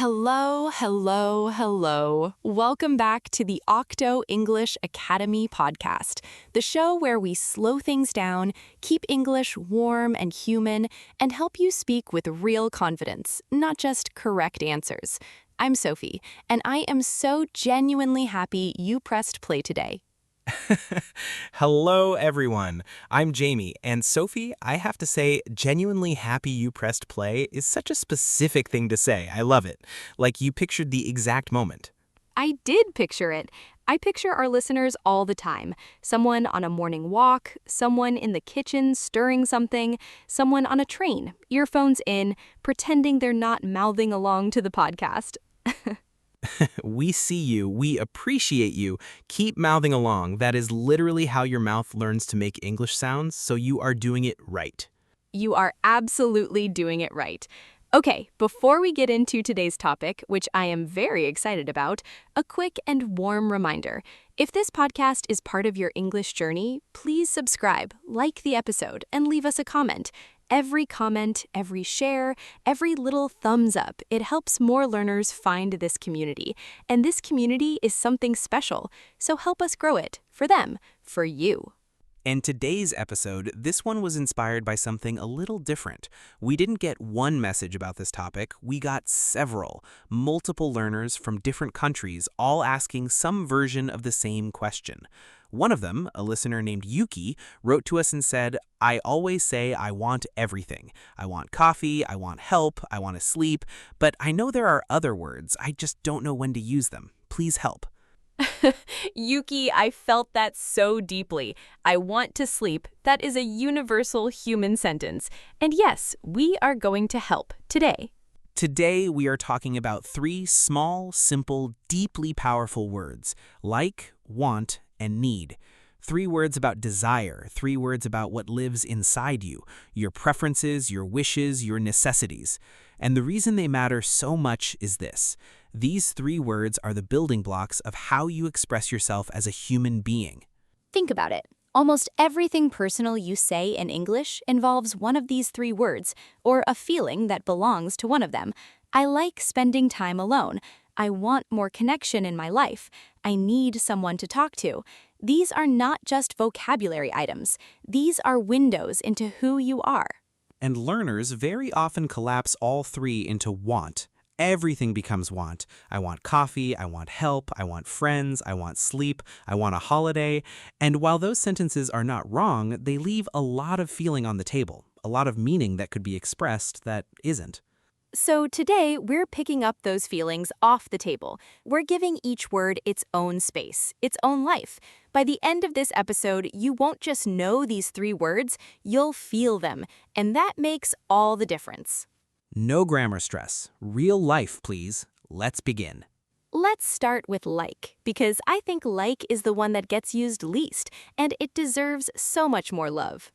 Hello, hello, hello. Welcome back to the Octo English Academy podcast, the show where we slow things down, keep English warm and human, and help you speak with real confidence, not just correct answers. I'm Sophie, and I am so genuinely happy you pressed play today. Hello, everyone. I'm Jamie, and Sophie, I have to say, genuinely happy you pressed play is such a specific thing to say. I love it. Like you pictured the exact moment. I did picture it. I picture our listeners all the time. Someone on a morning walk, someone in the kitchen stirring something, someone on a train, earphones in, pretending they're not mouthing along to the podcast. We see you. We appreciate you. Keep mouthing along. That is literally how your mouth learns to make English sounds, so you are doing it right. You are absolutely doing it right. Okay, before we get into today's topic, which I am very excited about, a quick and warm reminder. If this podcast is part of your English journey, please subscribe, like the episode, and leave us a comment. Every comment, every share, every little thumbs up, it helps more learners find this community. And this community is something special, so help us grow it, for them, for you. And today's episode, this one was inspired by something a little different. We didn't get one message about this topic, we got several, multiple learners from different countries all asking some version of the same question. One of them, a listener named Yuki, wrote to us and said, I always say I want everything. I want coffee, I want help, I want to sleep, but I know there are other words, I just don't know when to use them. Please help. Yuki, I felt that so deeply. I want to sleep. That is a universal human sentence. And yes, we are going to help today. Today, we are talking about three small, simple, deeply powerful words, like, want, and need. Three words about desire, three words about what lives inside you, your preferences, your wishes, your necessities. And the reason they matter so much is this. These three words are the building blocks of how you express yourself as a human being. Think about it. Almost everything personal you say in English involves one of these three words, or a feeling that belongs to one of them. I like spending time alone. I want more connection in my life. I need someone to talk to. These are not just vocabulary items. These are windows into who you are. And learners very often collapse all three into want. Everything becomes want. I want coffee, I want help, I want friends, I want sleep, I want a holiday. And while those sentences are not wrong, they leave a lot of feeling on the table, a lot of meaning that could be expressed that isn't. So today, we're picking up those feelings off the table. We're giving each word its own space, its own life. By the end of this episode, you won't just know these three words, you'll feel them. And that makes all the difference. No grammar stress. Real life, please. Let's begin. Let's start with like, because I think like is the one that gets used least, and it deserves so much more love.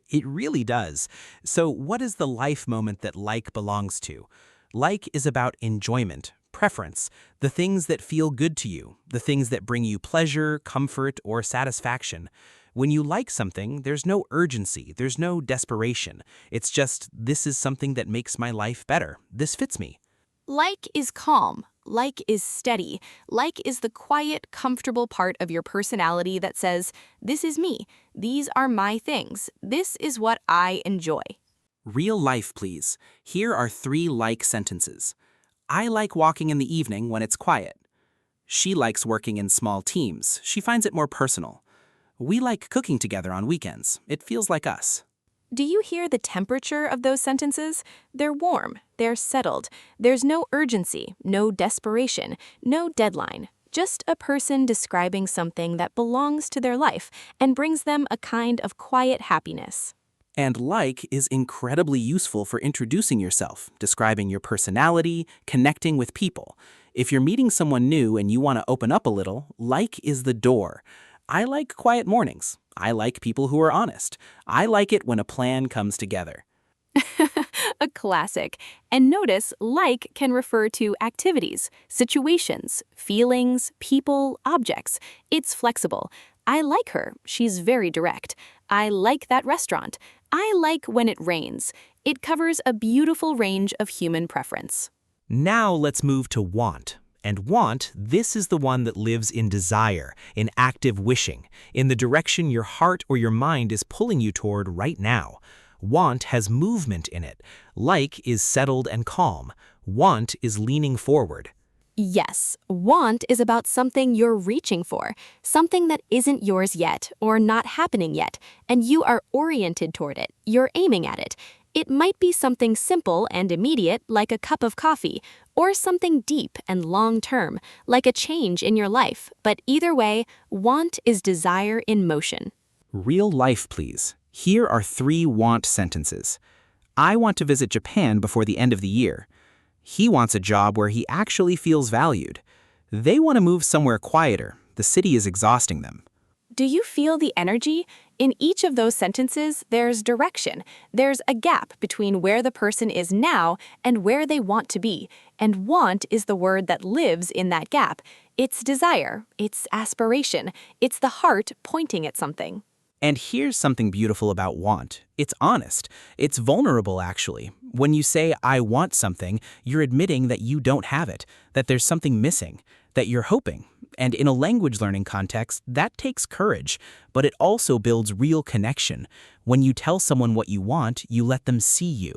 It really does. So what is the life moment that like belongs to? Like is about enjoyment, preference, the things that feel good to you, the things that bring you pleasure, comfort, or satisfaction. When you like something, there's no urgency, there's no desperation. It's just, this is something that makes my life better. This fits me. Like is calm. Like is steady. Like is the quiet, comfortable part of your personality that says, this is me. These are my things. This is what I enjoy. Real life, please. Here are three like sentences. I like walking in the evening when it's quiet. She likes working in small teams. She finds it more personal. We like cooking together on weekends. It feels like us. Do you hear the temperature of those sentences? They're warm, they're settled. There's no urgency, no desperation, no deadline. Just a person describing something that belongs to their life and brings them a kind of quiet happiness. And like is incredibly useful for introducing yourself, describing your personality, connecting with people. If you're meeting someone new and you want to open up a little, like is the door. I like quiet mornings. I like people who are honest. I like it when a plan comes together. A classic. And notice, like can refer to activities, situations, feelings, people, objects. It's flexible. I like her. She's very direct. I like that restaurant. I like when it rains. It covers a beautiful range of human preference. Now let's move to want. And want, this is the one that lives in desire, in active wishing, in the direction your heart or your mind is pulling you toward right now. Want has movement in it. Like is settled and calm. Want is leaning forward. Yes, want is about something you're reaching for, something that isn't yours yet or not happening yet, and you are oriented toward it, you're aiming at it. It might be something simple and immediate, like a cup of coffee, or something deep and long-term, like a change in your life, but either way, want is desire in motion. Real life, please. Here are 3 want sentences. I want to visit Japan before the end of the year. He wants a job where he actually feels valued. They want to move somewhere quieter. The city is exhausting them. Do you feel the energy? In each of those sentences, there's direction. There's a gap between where the person is now and where they want to be. And want is the word that lives in that gap. It's desire, it's aspiration, it's the heart pointing at something. And here's something beautiful about want. It's honest. It's vulnerable, actually. When you say, I want something, you're admitting that you don't have it, that there's something missing, that you're hoping. And in a language learning context, that takes courage, but it also builds real connection. When you tell someone what you want, you let them see you.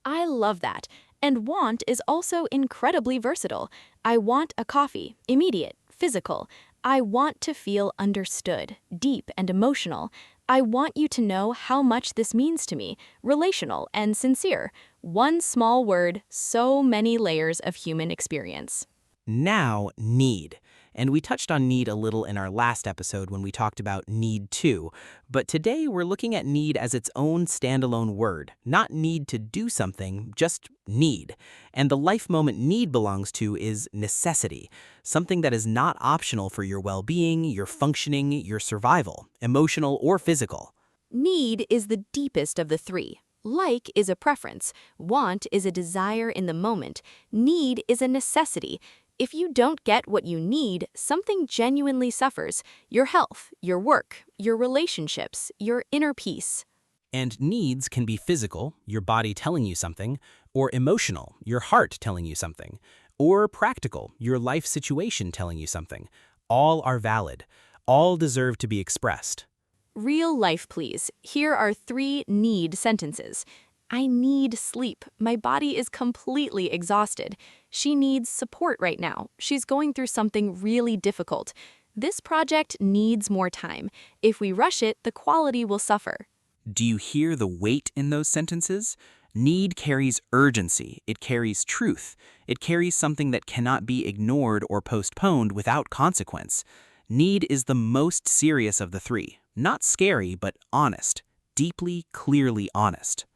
I love that. And want is also incredibly versatile. I want a coffee, immediate, physical. I want to feel understood, deep and emotional. I want you to know how much this means to me, relational and sincere. One small word, so many layers of human experience. Now, need. And we touched on need a little in our last episode when we talked about need to, but today we're looking at need as its own standalone word, not need to do something, just need. And the life moment need belongs to is necessity, something that is not optional for your well-being, your functioning, your survival, emotional or physical. Need is the deepest of the 3. Like is a preference. Want is a desire in the moment. Need is a necessity. If you don't get what you need, something genuinely suffers. Your health, your work, your relationships, your inner peace. And needs can be physical, your body telling you something, or emotional, your heart telling you something, or practical, your life situation telling you something. All are valid. All deserve to be expressed. Real life, please. Here are 3 need sentences. I need sleep. My body is completely exhausted. She needs support right now. She's going through something really difficult. This project needs more time. If we rush it, the quality will suffer. Do you hear the weight in those sentences? Need carries urgency. It carries truth. It carries something that cannot be ignored or postponed without consequence. Need is the most serious of the 3. Not scary, but honest. Deeply, clearly honest.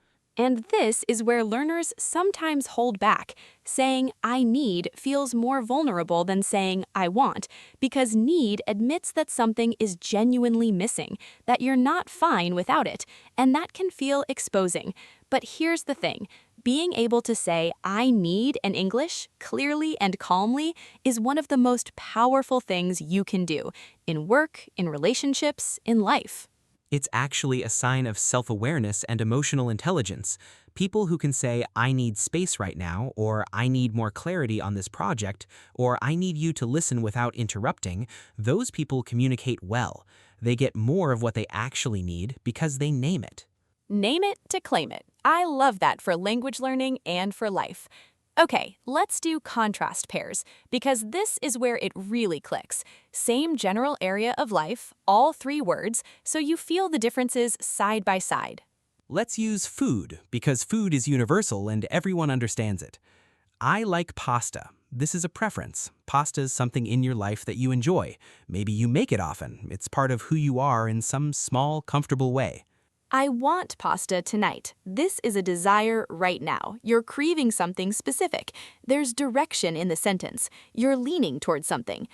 And this is where learners sometimes hold back. Saying, I need feels more vulnerable than saying, I want, because need admits that something is genuinely missing, that you're not fine without it, and that can feel exposing. But here's the thing. Being able to say, I need in English, clearly and calmly, is one of the most powerful things you can do, in work, in relationships, in life. It's actually a sign of self-awareness and emotional intelligence. People who can say, I need space right now, or I need more clarity on this project, or I need you to listen without interrupting, those people communicate well. They get more of what they actually need because they name it. Name it to claim it. I love that for language learning and for life. Okay, let's do contrast pairs, because this is where it really clicks. Same general area of life, all 3 words, so you feel the differences side by side. Let's use food, because food is universal and everyone understands it. I like pasta. This is a preference. Pasta is something in your life that you enjoy. Maybe you make it often. It's part of who you are in some small, comfortable way. I want pasta tonight. This is a desire right now. You're craving something specific. There's direction in the sentence. You're leaning towards something.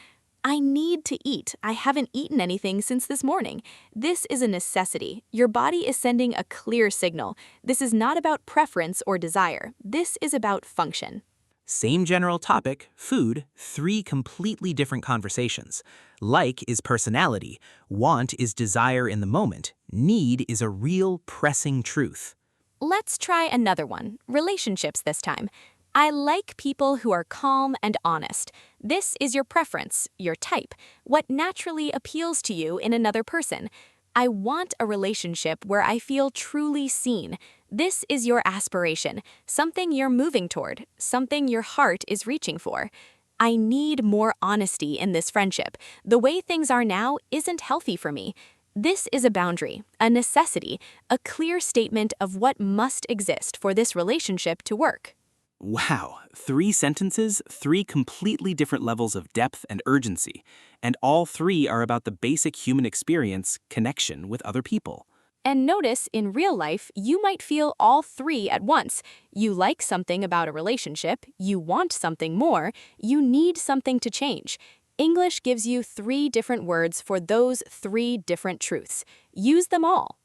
I need to eat. I haven't eaten anything since this morning. This is a necessity. Your body is sending a clear signal. This is not about preference or desire. This is about function. Same general topic, food, 3 completely different conversations. Like is personality, want is desire in the moment, need is a real pressing truth. Let's try another one, relationships this time. I like people who are calm and honest. This is your preference, your type, what naturally appeals to you in another person. I want a relationship where I feel truly seen. This is your aspiration, something you're moving toward, something your heart is reaching for. I need more honesty in this friendship. The way things are now isn't healthy for me. This is a boundary, a necessity, a clear statement of what must exist for this relationship to work. Wow, 3 sentences, 3 completely different levels of depth and urgency, and all 3 are about the basic human experience, connection with other people. And notice, in real life, you might feel all 3 at once. You like something about a relationship, you want something more, you need something to change. English gives you 3 different words for those 3 different truths. Use them all.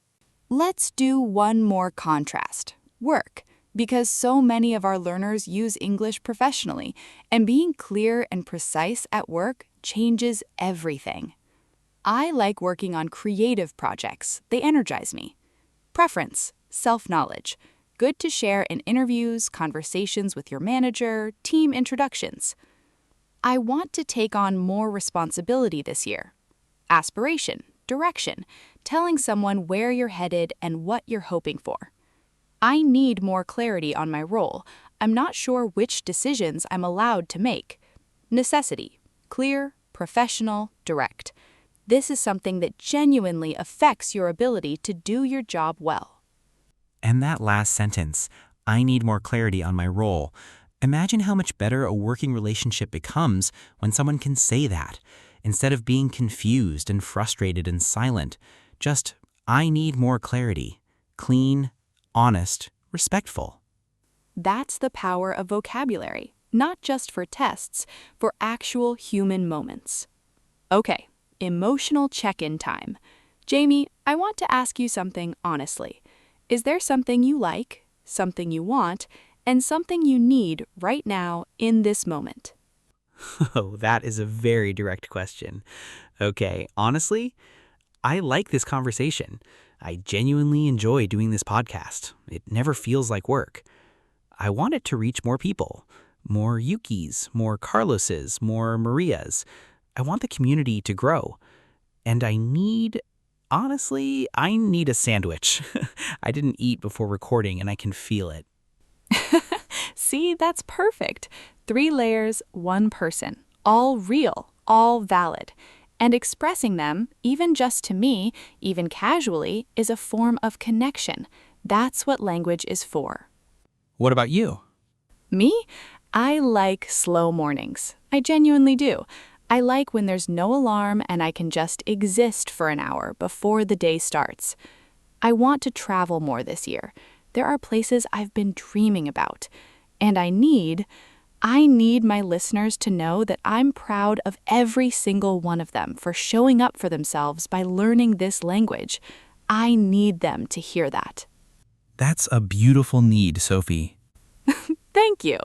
Let's do one more contrast. Work. Because so many of our learners use English professionally, and being clear and precise at work changes everything. I like working on creative projects. They energize me. Preference, self-knowledge. Good to share in interviews, conversations with your manager, team introductions. I want to take on more responsibility this year. Aspiration, direction. Telling someone where you're headed and what you're hoping for. I need more clarity on my role. I'm not sure which decisions I'm allowed to make. Necessity, clear, professional, direct. This is something that genuinely affects your ability to do your job well. And that last sentence, I need more clarity on my role. Imagine how much better a working relationship becomes when someone can say that, instead of being confused and frustrated and silent. Just, I need more clarity. Clean, honest, respectful. That's the power of vocabulary, not just for tests, for actual human moments. Okay, emotional check-in time. Jamie, I want to ask you something honestly. Is there something you like, something you want, and something you need right now in this moment? Oh, that is a very direct question. Okay, honestly, I like this conversation. I genuinely enjoy doing this podcast. It never feels like work. I want it to reach more people. More Yukis, more Carloses, more Marias. I want the community to grow. And honestly, I need a sandwich. I didn't eat before recording and I can feel it. See, that's perfect. 3 layers, 1 person. All real, all valid. And expressing them, even just to me, even casually, is a form of connection. That's what language is for. What about you? Me? I like slow mornings. I genuinely do. I like when there's no alarm and I can just exist for an hour before the day starts. I want to travel more this year. There are places I've been dreaming about. And I need my listeners to know that I'm proud of every single one of them for showing up for themselves by learning this language. I need them to hear that. That's a beautiful need, Sophie. Thank you.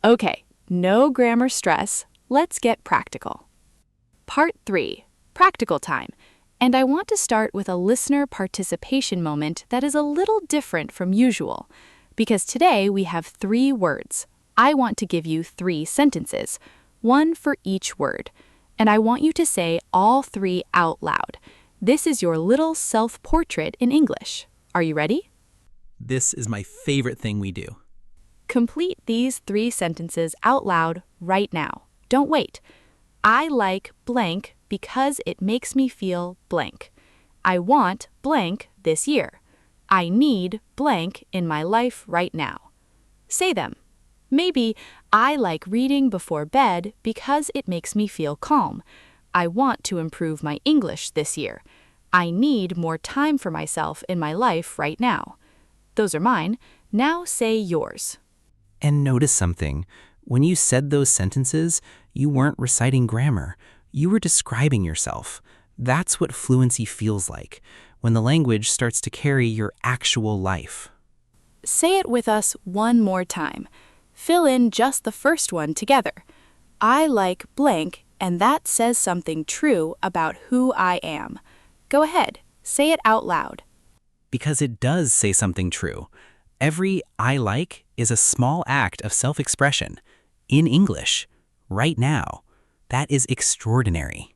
Okay, no grammar stress. Let's get practical. Part 3, practical time. And I want to start with a listener participation moment that is a little different from usual. Because today we have 3 words. I want to give you 3 sentences, 1 for each word. And I want you to say all 3 out loud. This is your little self-portrait in English. Are you ready? This is my favorite thing we do. Complete these 3 sentences out loud right now. Don't wait. I like blank because it makes me feel blank. I want blank this year. I need blank in my life right now. Say them. Maybe, I like reading before bed because it makes me feel calm. I want to improve my English this year. I need more time for myself in my life right now. Those are mine. Now say yours. And notice something. When you said those sentences, you weren't reciting grammar. You were describing yourself. That's what fluency feels like, when the language starts to carry your actual life. Say it with us one more time. Fill in just the first one together. I like blank, and that says something true about who I am. Go ahead, say it out loud. Because it does say something true. Every I like is a small act of self-expression in English, right now. That is extraordinary.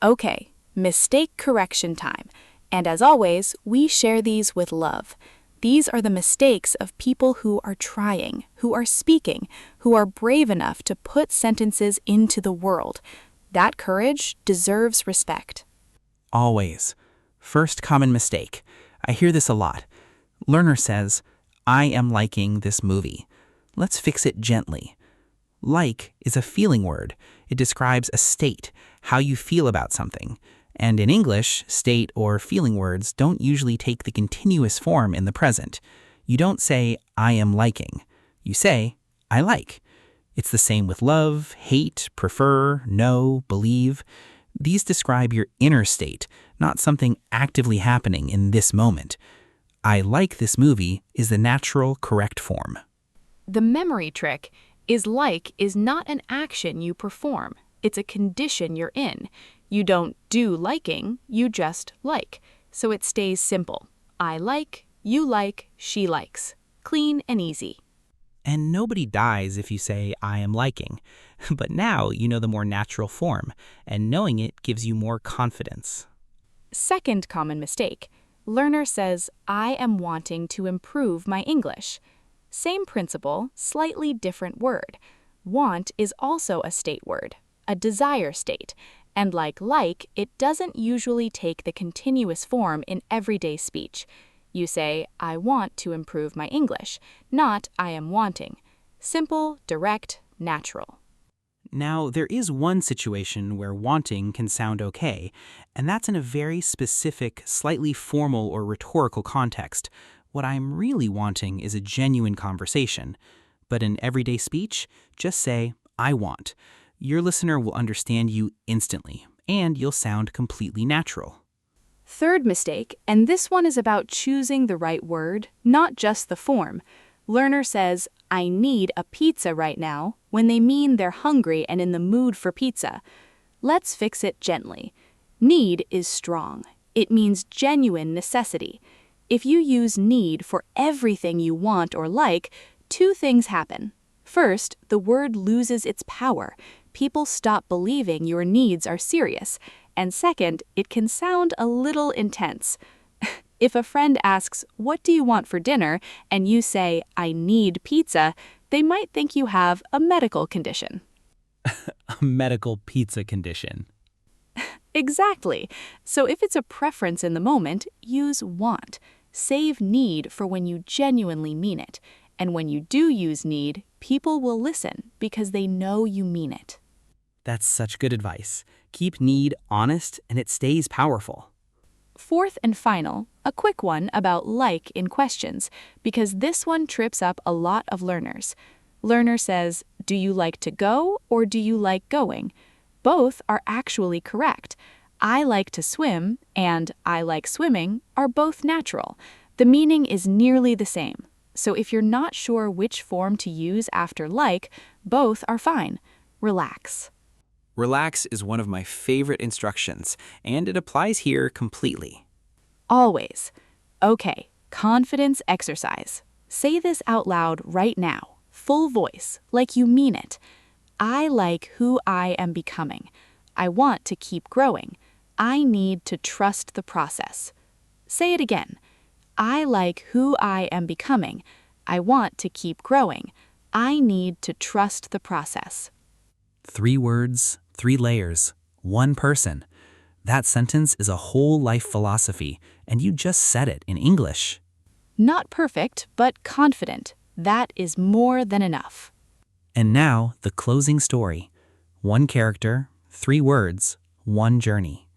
Okay, mistake correction time. And as always, we share these with love. These are the mistakes of people who are trying, who are speaking, who are brave enough to put sentences into the world. That courage deserves respect. Always. First common mistake. I hear this a lot. Learner says, I am liking this movie. Let's fix it gently. Like is a feeling word. It describes a state, how you feel about something. And in English, state or feeling words don't usually take the continuous form in the present. You don't say, I am liking. You say, I like. It's the same with love, hate, prefer, know, believe. These describe your inner state, not something actively happening in this moment. I like this movie is the natural, correct form. The memory trick is like is not an action you perform. It's a condition you're in. You don't do liking, you just like. So it stays simple. I like, you like, she likes. Clean and easy. And nobody dies if you say, I am liking. But now you know the more natural form, and knowing it gives you more confidence. Second common mistake. Learner says, I am wanting to improve my English. Same principle, slightly different word. Want is also a state word, a desire state. And like, it doesn't usually take the continuous form in everyday speech. You say, I want to improve my English, not I am wanting. Simple, direct, natural. Now, there is one situation where wanting can sound okay, and that's in a very specific, slightly formal or rhetorical context. What I'm really wanting is a genuine conversation. But in everyday speech, just say, I want. Your listener will understand you instantly, and you'll sound completely natural. Third mistake, and this one is about choosing the right word, not just the form. Learner says, I need a pizza right now, when they mean they're hungry and in the mood for pizza. Let's fix it gently. Need is strong. It means genuine necessity. If you use need for everything you want or like, two things happen. First, the word loses its power. People stop believing your needs are serious. And second, it can sound a little intense. If a friend asks, what do you want for dinner, and you say, I need pizza, they might think you have a medical condition. A medical pizza condition. Exactly. So if it's a preference in the moment, use want. Save need for when you genuinely mean it. And when you do use need, people will listen because they know you mean it. That's such good advice. Keep need honest and it stays powerful. Fourth and final, a quick one about like in questions, because this one trips up a lot of learners. Learner says, do you like to go or do you like going? Both are actually correct. I like to swim and I like swimming are both natural. The meaning is nearly the same. So if you're not sure which form to use after like, both are fine. Relax. Relax is one of my favorite instructions, and it applies here completely. Always. Okay, confidence exercise. Say this out loud right now, full voice, like you mean it. I like who I am becoming. I want to keep growing. I need to trust the process. Say it again. I like who I am becoming. I want to keep growing. I need to trust the process. 3 words, 3 layers, 1 person. That sentence is a whole life philosophy, and you just said it in English. Not perfect, but confident. That is more than enough. And now, the closing story. 1 character, 3 words, 1 journey.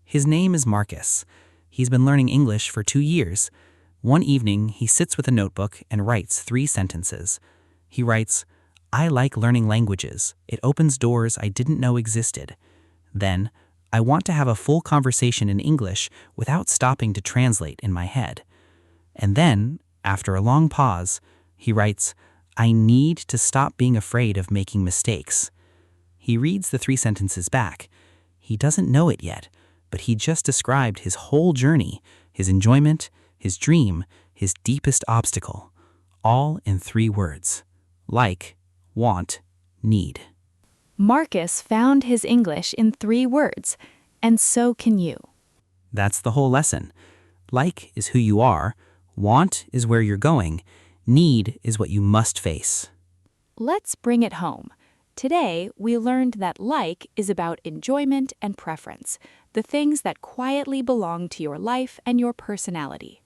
His name is Marcus. He's been learning English for 2 years. One evening, he sits with a notebook and writes 3 sentences. He writes, I like learning languages. It opens doors I didn't know existed. Then, I want to have a full conversation in English without stopping to translate in my head. And then, after a long pause, he writes, I need to stop being afraid of making mistakes. He reads the 3 sentences back. He doesn't know it yet, but he just described his whole journey, his enjoyment, his dream, his deepest obstacle, all in 3 words: like, want, need. Marcus found his English in 3 words, and so can you. That's the whole lesson. Like is who you are, want is where you're going, need is what you must face. Let's bring it home. Today, we learned that like is about enjoyment and preference, the things that quietly belong to your life and your personality.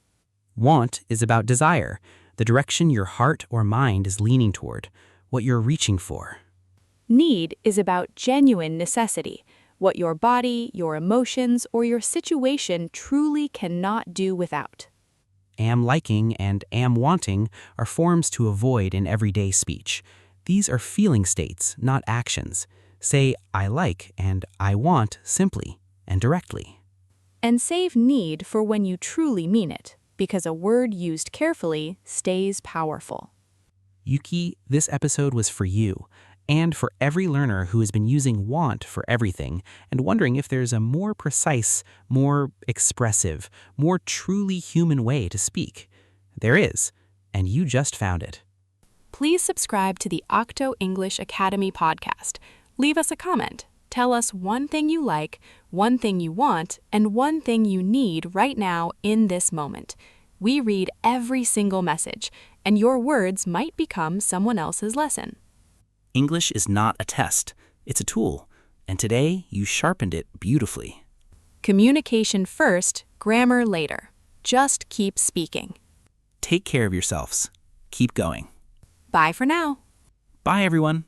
Want is about desire, the direction your heart or mind is leaning toward, what you're reaching for. Need is about genuine necessity, what your body, your emotions, or your situation truly cannot do without. Am liking and am wanting are forms to avoid in everyday speech. These are feeling states, not actions. Say I like and I want simply and directly. And save need for when you truly mean it, because a word used carefully stays powerful. Yuki, this episode was for you, and for every learner who has been using want for everything and wondering if there's a more precise, more expressive, more truly human way to speak. There is, and you just found it. Please subscribe to the Octo English Academy podcast. Leave us a comment. Tell us one thing you like, one thing you want, and one thing you need right now in this moment. We read every single message, and your words might become someone else's lesson. English is not a test, it's a tool, and today you sharpened it beautifully. Communication first, grammar later. Just keep speaking. Take care of yourselves. Keep going. Bye for now. Bye, everyone.